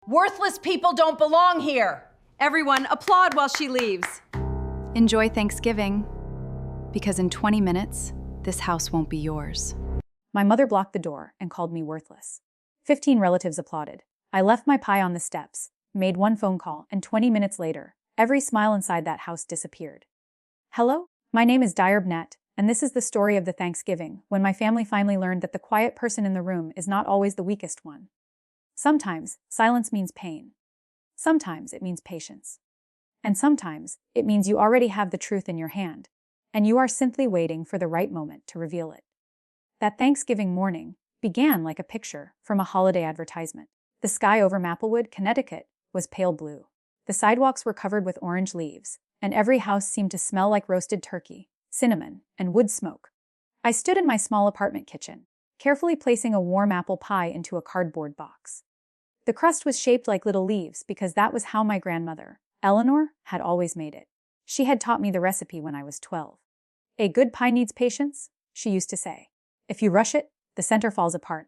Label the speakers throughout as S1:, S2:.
S1: Worthless people don't belong here.
S2: Everyone, applaud while she leaves. Enjoy Thanksgiving, because in 20 minutes, this house won't be yours.
S3: My mother blocked the door and called me worthless. 15 relatives applauded. I left my pie on the steps, made one phone call, and 20 minutes later, every smile inside that house disappeared. Hello, my name is Direbnet, and this is the story of the Thanksgiving when my family finally learned that the quiet person in the room is not always the weakest one. Sometimes, silence means pain. Sometimes it means patience. And sometimes, it means you already have the truth in your hand, and you are simply waiting for the right moment to reveal it. That Thanksgiving morning began like a picture from a holiday advertisement. The sky over Maplewood, Connecticut, was pale blue. The sidewalks were covered with orange leaves, and every house seemed to smell like roasted turkey, cinnamon, and wood smoke. I stood in my small apartment kitchen, carefully placing a warm apple pie into a cardboard box. The crust was shaped like little leaves because that was how my grandmother, Eleanor, had always made it. She had taught me the recipe when I was 12. A good pie needs patience, she used to say. If you rush it, the center falls apart.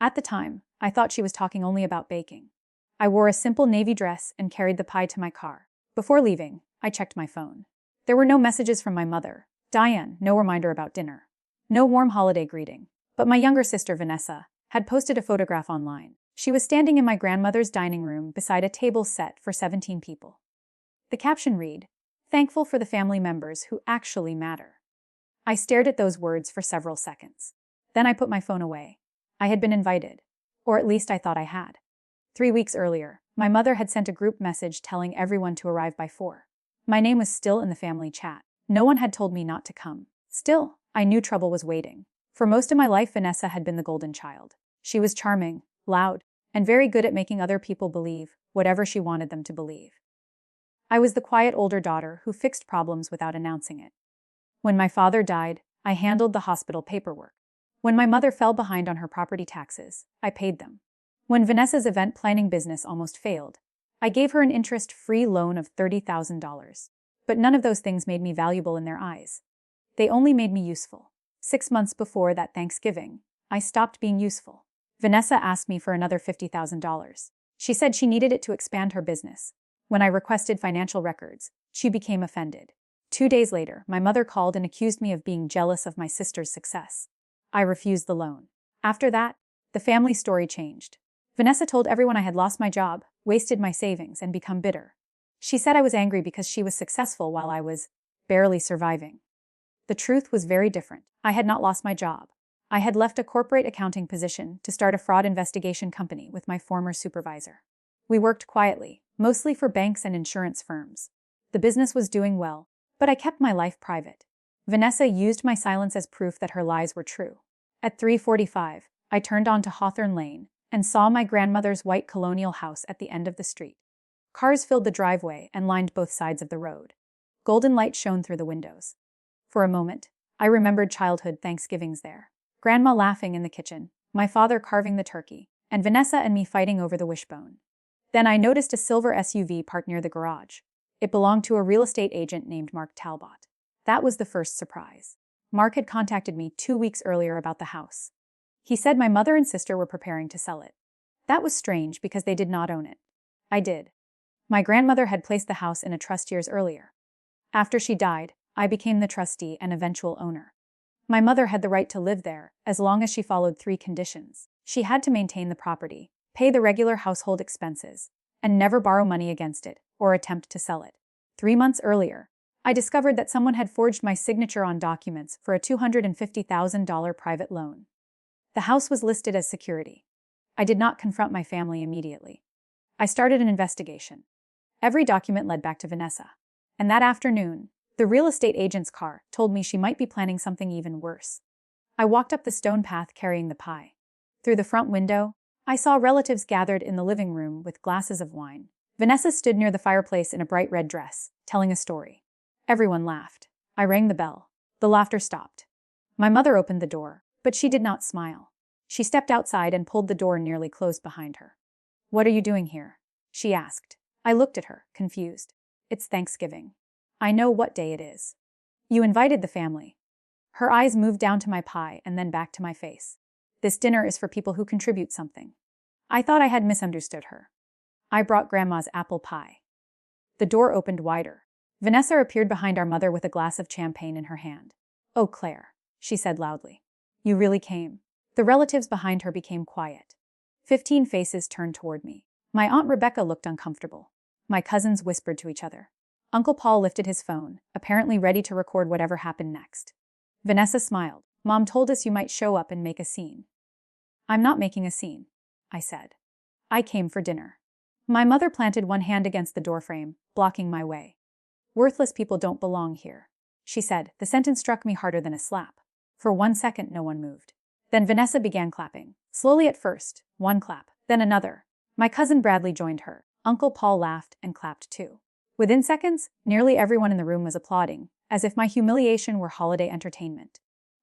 S3: At the time, I thought she was talking only about baking. I wore a simple navy dress and carried the pie to my car. Before leaving, I checked my phone. There were no messages from my mother, Diane, no reminder about dinner, no warm holiday greeting. But my younger sister, Vanessa, had posted a photograph online. She was standing in my grandmother's dining room beside a table set for 17 people. The caption read, "Thankful for the family members who actually matter." I stared at those words for several seconds. Then I put my phone away. I had been invited, or at least I thought I had. 3 weeks earlier, my mother had sent a group message telling everyone to arrive by 4. My name was still in the family chat. No one had told me not to come. Still, I knew trouble was waiting. For most of my life, Vanessa had been the golden child. She was charming, loud, and very good at making other people believe whatever she wanted them to believe. I was the quiet older daughter who fixed problems without announcing it. When my father died, I handled the hospital paperwork. When my mother fell behind on her property taxes, I paid them. When Vanessa's event planning business almost failed, I gave her an interest-free loan of $30,000. But none of those things made me valuable in their eyes. They only made me useful. 6 months before that Thanksgiving, I stopped being useful. Vanessa asked me for another $50,000. She said she needed it to expand her business. When I requested financial records, she became offended. 2 days later, my mother called and accused me of being jealous of my sister's success. I refused the loan. After that, the family story changed. Vanessa told everyone I had lost my job, wasted my savings, and become bitter. She said I was angry because she was successful while I was barely surviving. The truth was very different. I had not lost my job. I had left a corporate accounting position to start a fraud investigation company with my former supervisor. We worked quietly, mostly for banks and insurance firms. The business was doing well, but I kept my life private. Vanessa used my silence as proof that her lies were true. At 3:45, I turned onto Hawthorne Lane and saw my grandmother's white colonial house at the end of the street. Cars filled the driveway and lined both sides of the road. Golden light shone through the windows. For a moment, I remembered childhood Thanksgivings there. Grandma laughing in the kitchen, my father carving the turkey, and Vanessa and me fighting over the wishbone. Then I noticed a silver SUV parked near the garage. It belonged to a real estate agent named Mark Talbot. That was the first surprise. Mark had contacted me 2 weeks earlier about the house. He said my mother and sister were preparing to sell it. That was strange because they did not own it. I did. My grandmother had placed the house in a trust years earlier. After she died, I became the trustee and eventual owner. My mother had the right to live there as long as she followed 3 conditions. She had to maintain the property, pay the regular household expenses, and never borrow money against it or attempt to sell it. 3 months earlier, I discovered that someone had forged my signature on documents for a $250,000 private loan. The house was listed as security. I did not confront my family immediately. I started an investigation. Every document led back to Vanessa. And that afternoon, the real estate agent's car told me she might be planning something even worse. I walked up the stone path carrying the pie. Through the front window, I saw relatives gathered in the living room with glasses of wine. Vanessa stood near the fireplace in a bright red dress, telling a story. Everyone laughed. I rang the bell. The laughter stopped. My mother opened the door, but she did not smile. She stepped outside and pulled the door nearly closed behind her. "What are you doing here?" she asked. I looked at her, confused. "It's Thanksgiving. I know what day it is." "You invited the family." Her eyes moved down to my pie and then back to my face. "This dinner is for people who contribute something." I thought I had misunderstood her. I brought Grandma's apple pie. The door opened wider. Vanessa appeared behind our mother with a glass of champagne in her hand. "Oh, Claire," she said loudly. "You really came." The relatives behind her became quiet. 15 faces turned toward me. My Aunt Rebecca looked uncomfortable. My cousins whispered to each other. Uncle Paul lifted his phone, apparently ready to record whatever happened next. Vanessa smiled. "Mom told us you might show up and make a scene." "I'm not making a scene," I said. "I came for dinner." My mother planted one hand against the doorframe, blocking my way. "Worthless people don't belong here," she said. The sentence struck me harder than a slap. For 1 second, no one moved. Then Vanessa began clapping. Slowly at first, one clap, then another. My cousin Bradley joined her. Uncle Paul laughed and clapped too. Within seconds, nearly everyone in the room was applauding, as if my humiliation were holiday entertainment.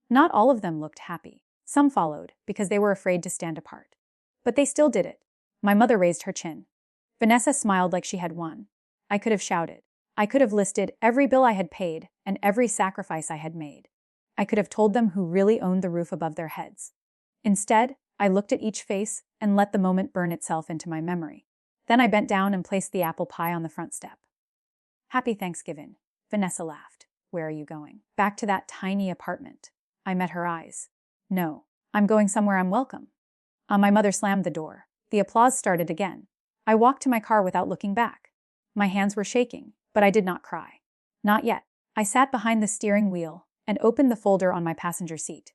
S3: Not all of them looked happy. Some followed, because they were afraid to stand apart. But they still did it. My mother raised her chin. Vanessa smiled like she had won. I could have shouted. I could have listed every bill I had paid and every sacrifice I had made. I could have told them who really owned the roof above their heads. Instead, I looked at each face and let the moment burn itself into my memory. Then I bent down and placed the apple pie on the front step. "Happy Thanksgiving," Vanessa laughed. "Where are you going?" "Back to that tiny apartment." I met her eyes. "No, I'm going somewhere I'm welcome." My mother slammed the door. The applause started again. I walked to my car without looking back. My hands were shaking, but I did not cry. Not yet. I sat behind the steering wheel and opened the folder on my passenger seat.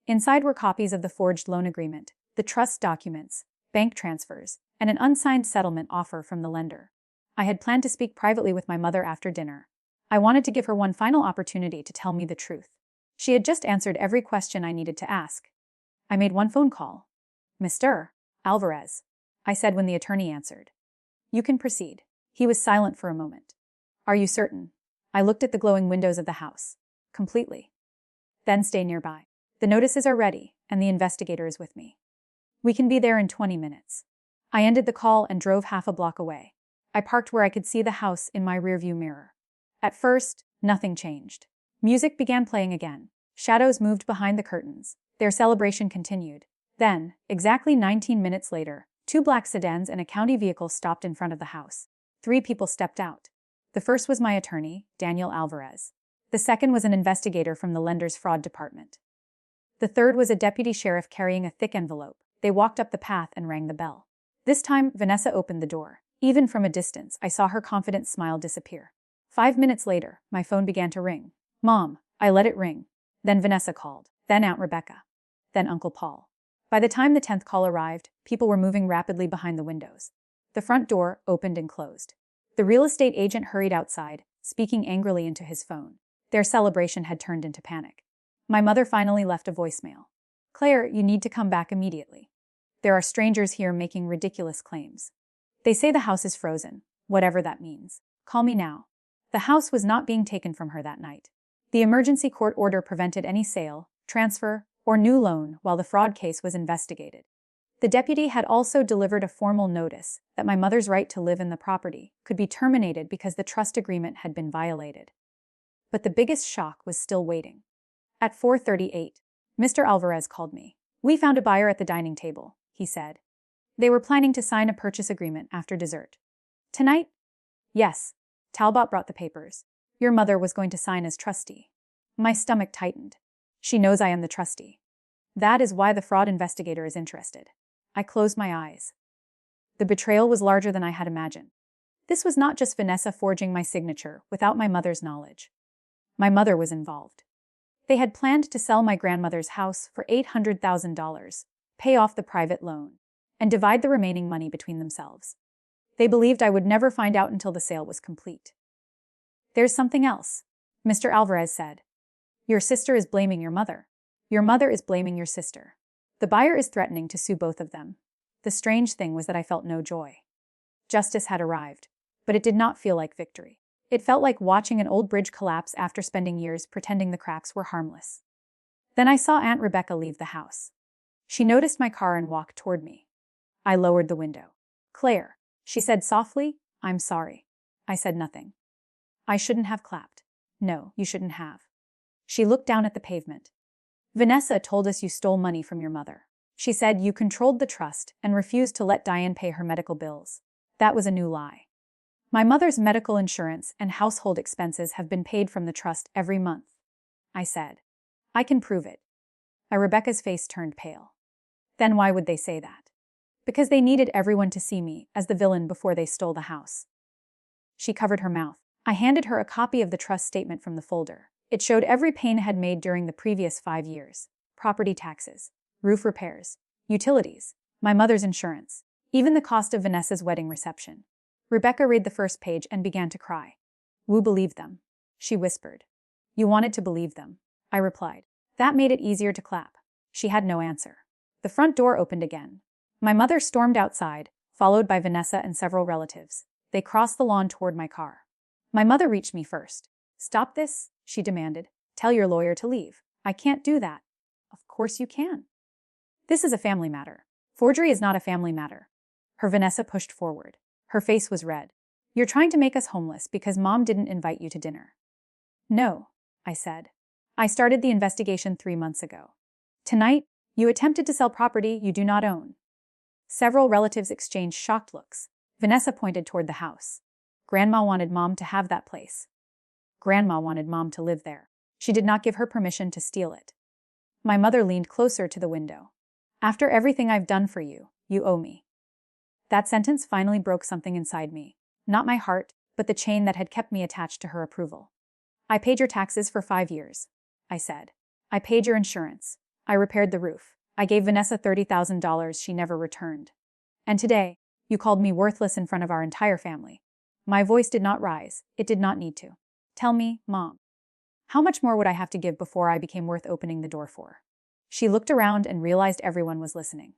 S3: Inside were copies of the forged loan agreement, the trust documents, bank transfers, and an unsigned settlement offer from the lender. I had planned to speak privately with my mother after dinner. I wanted to give her one final opportunity to tell me the truth. She had just answered every question I needed to ask. I made one phone call. "Mr. Alvarez," I said when the attorney answered. "You can proceed." He was silent for a moment. "Are you certain?" I looked at the glowing windows of the house. "Completely." "Then stay nearby. The notices are ready, and the investigator is with me. We can be there in 20 minutes. I ended the call and drove half a block away. I parked where I could see the house in my rearview mirror. At first, nothing changed. Music began playing again. Shadows moved behind the curtains. Their celebration continued. Then, exactly 19 minutes later, 2 black sedans and a county vehicle stopped in front of the house. 3 people stepped out. The first was my attorney, Daniel Alvarez. The second was an investigator from the lender's fraud department. The third was a deputy sheriff carrying a thick envelope. They walked up the path and rang the bell. This time, Vanessa opened the door. Even from a distance, I saw her confident smile disappear. 5 minutes later, my phone began to ring. "Mom," I let it ring. Then Vanessa called. Then Aunt Rebecca. Then Uncle Paul. By the time the 10th call arrived, people were moving rapidly behind the windows. The front door opened and closed. The real estate agent hurried outside, speaking angrily into his phone. Their celebration had turned into panic. My mother finally left a voicemail. "Claire, you need to come back immediately. There are strangers here making ridiculous claims. They say the house is frozen, whatever that means. Call me now." The house was not being taken from her that night. The emergency court order prevented any sale, transfer, or new loan while the fraud case was investigated. The deputy had also delivered a formal notice that my mother's right to live in the property could be terminated because the trust agreement had been violated. But the biggest shock was still waiting. At 4:38, Mr. Alvarez called me. "We found a buyer at the dining table," he said. "They were planning to sign a purchase agreement after dessert." "Tonight?" "Yes." Talbot brought the papers. "Your mother was going to sign as trustee." My stomach tightened. "She knows I am the trustee. That is why the fraud investigator is interested." I closed my eyes. The betrayal was larger than I had imagined. This was not just Vanessa forging my signature without my mother's knowledge. My mother was involved. They had planned to sell my grandmother's house for $800,000, pay off the private loan, and divide the remaining money between themselves. They believed I would never find out until the sale was complete. "There's something else," Mr. Alvarez said. "Your sister is blaming your mother. Your mother is blaming your sister. The buyer is threatening to sue both of them." The strange thing was that I felt no joy. Justice had arrived, but it did not feel like victory. It felt like watching an old bridge collapse after spending years pretending the cracks were harmless. Then I saw Aunt Rebecca leave the house. She noticed my car and walked toward me. I lowered the window. "Claire," she said softly, "I'm sorry." I said nothing. "I shouldn't have clapped." "No, you shouldn't have." She looked down at the pavement. "Vanessa told us you stole money from your mother. She said you controlled the trust and refused to let Diane pay her medical bills. That was a new lie. My mother's medical insurance and household expenses have been paid from the trust every month, I said. I can prove it. Rebecca's face turned pale. Then why would they say that? Because they needed everyone to see me as the villain before they stole the house. She covered her mouth. I handed her a copy of the trust statement from the folder. It showed every payment had made during the previous 5 years. Property taxes, roof repairs, utilities, my mother's insurance, even the cost of Vanessa's wedding reception. Rebecca read the first page and began to cry. Wu believed them, she whispered. You wanted to believe them, I replied. That made it easier to clap. She had no answer. The front door opened again. My mother stormed outside, followed by Vanessa and several relatives. They crossed the lawn toward my car. My mother reached me first. Stop this, she demanded. Tell your lawyer to leave. I can't do that. Of course you can. This is a family matter. Forgery is not a family matter. Vanessa pushed forward. Her face was red. You're trying to make us homeless because Mom didn't invite you to dinner. No, I said. I started the investigation 3 months ago. Tonight, you attempted to sell property you do not own. Several relatives exchanged shocked looks. Vanessa pointed toward the house. Grandma wanted Mom to have that place. Grandma wanted Mom to live there. She did not give her permission to steal it. My mother leaned closer to the window. After everything I've done for you, you owe me. That sentence finally broke something inside me. Not my heart, but the chain that had kept me attached to her approval. I paid your taxes for 5 years, I said. I paid your insurance. I repaired the roof. I gave Vanessa $30,000 she never returned. And today, you called me worthless in front of our entire family. My voice did not rise. It did not need to. Tell me, Mom. How much more would I have to give before I became worth opening the door for? She looked around and realized everyone was listening.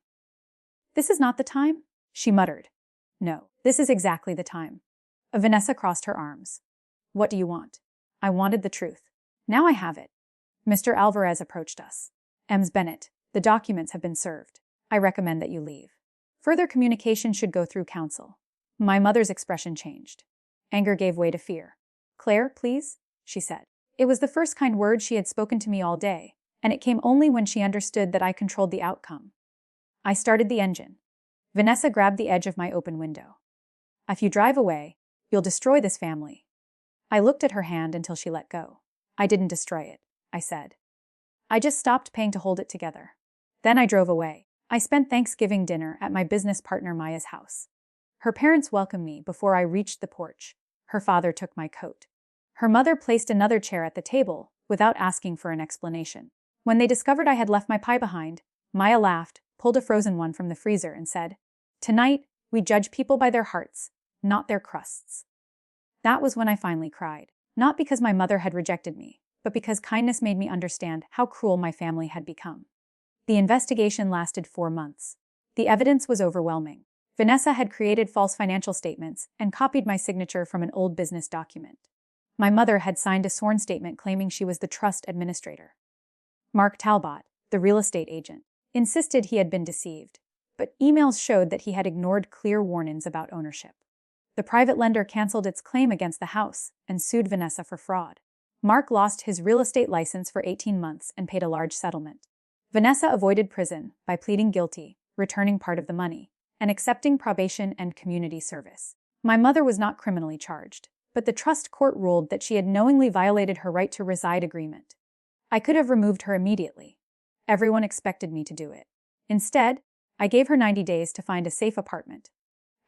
S3: This is not the time, she muttered. No, this is exactly the time. Vanessa crossed her arms. What do you want? I wanted the truth. Now I have it. Mr. Alvarez approached us. Ms. Bennett, the documents have been served. I recommend that you leave. Further communication should go through counsel. My mother's expression changed. Anger gave way to fear. Claire, please, she said. It was the first kind word she had spoken to me all day, and it came only when she understood that I controlled the outcome. I started the engine. Vanessa grabbed the edge of my open window. If you drive away, you'll destroy this family. I looked at her hand until she let go. I didn't destroy it, I said. I just stopped paying to hold it together. Then I drove away. I spent Thanksgiving dinner at my business partner Maya's house. Her parents welcomed me before I reached the porch. Her father took my coat. Her mother placed another chair at the table without asking for an explanation. When they discovered I had left my pie behind, Maya laughed, pulled a frozen one from the freezer and said, "Tonight, we judge people by their hearts, not their crusts." That was when I finally cried, not because my mother had rejected me, but because kindness made me understand how cruel my family had become. The investigation lasted 4 months. The evidence was overwhelming. Vanessa had created false financial statements and copied my signature from an old business document. My mother had signed a sworn statement claiming she was the trust administrator. Mark Talbot, the real estate agent, insisted he had been deceived, but emails showed that he had ignored clear warnings about ownership. The private lender canceled its claim against the house and sued Vanessa for fraud. Mark lost his real estate license for 18 months and paid a large settlement. Vanessa avoided prison by pleading guilty, returning part of the money, and accepting probation and community service. My mother was not criminally charged, but the trust court ruled that she had knowingly violated her right to reside agreement. I could have removed her immediately. Everyone expected me to do it. Instead, I gave her 90 days to find a safe apartment.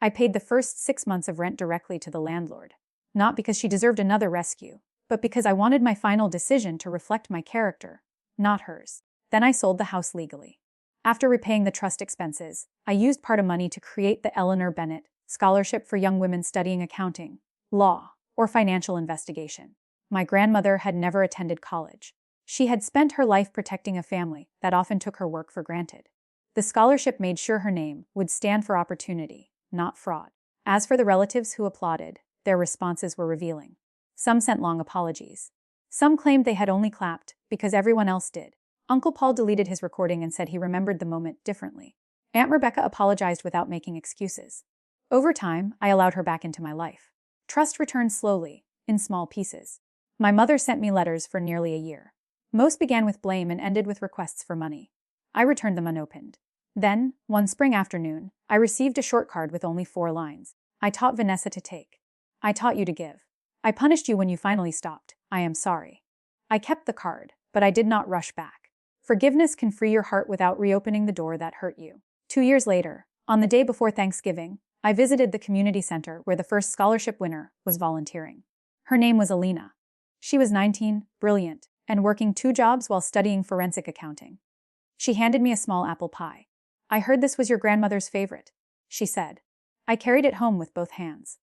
S3: I paid the first 6 months of rent directly to the landlord, not because she deserved another rescue, but because I wanted my final decision to reflect my character, not hers. Then I sold the house legally. After repaying the trust expenses, I used part of money to create the Eleanor Bennett Scholarship for young women studying accounting, law, or financial investigation. My grandmother had never attended college. She had spent her life protecting a family that often took her work for granted. The scholarship made sure her name would stand for opportunity, not fraud. As for the relatives who applauded, their responses were revealing. Some sent long apologies. Some claimed they had only clapped because everyone else did. Uncle Paul deleted his recording and said he remembered the moment differently. Aunt Rebecca apologized without making excuses. Over time, I allowed her back into my life. Trust returned slowly, in small pieces. My mother sent me letters for nearly a year. Most began with blame and ended with requests for money. I returned them unopened. Then, one spring afternoon, I received a short card with only 4 lines. I taught Vanessa to take. I taught you to give. I punished you when you finally stopped. I am sorry. I kept the card, but I did not rush back. Forgiveness can free your heart without reopening the door that hurt you. 2 years later, on the day before Thanksgiving, I visited the community center where the first scholarship winner was volunteering. Her name was Alina. She was 19, brilliant, and working 2 jobs while studying forensic accounting. She handed me a small apple pie. "I heard this was your grandmother's favorite," she said. I carried it home with both hands.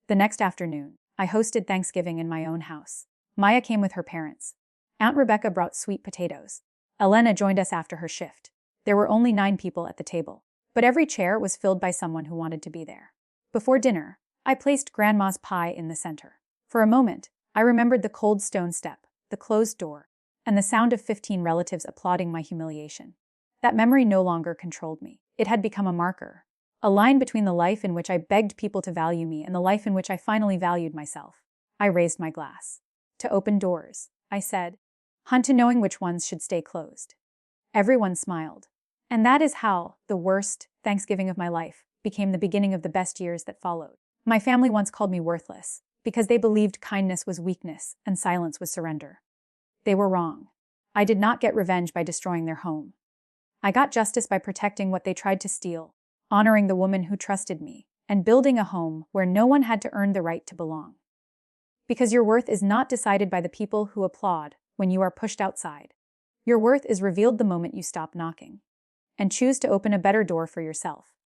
S3: The next afternoon, I hosted Thanksgiving in my own house. Maya came with her parents. Aunt Rebecca brought sweet potatoes. Elena joined us after her shift. There were only 9 people at the table, but every chair was filled by someone who wanted to be there. Before dinner, I placed Grandma's pie in the center. For a moment, I remembered the cold stone step, the closed door, and the sound of 15 relatives applauding my humiliation. That memory no longer controlled me. It had become a marker, a line between the life in which I begged people to value me and the life in which I finally valued myself. I raised my glass. "To open doors," I said, "hunt to knowing which ones should stay closed." Everyone smiled. And that is how the worst Thanksgiving of my life became the beginning of the best years that followed. My family once called me worthless because they believed kindness was weakness and silence was surrender. They were wrong. I did not get revenge by destroying their home. I got justice by protecting what they tried to steal, honoring the woman who trusted me, and building a home where no one had to earn the right to belong. Because your worth is not decided by the people who applaud when you are pushed outside. Your worth is revealed the moment you stop knocking and choose to open a better door for yourself.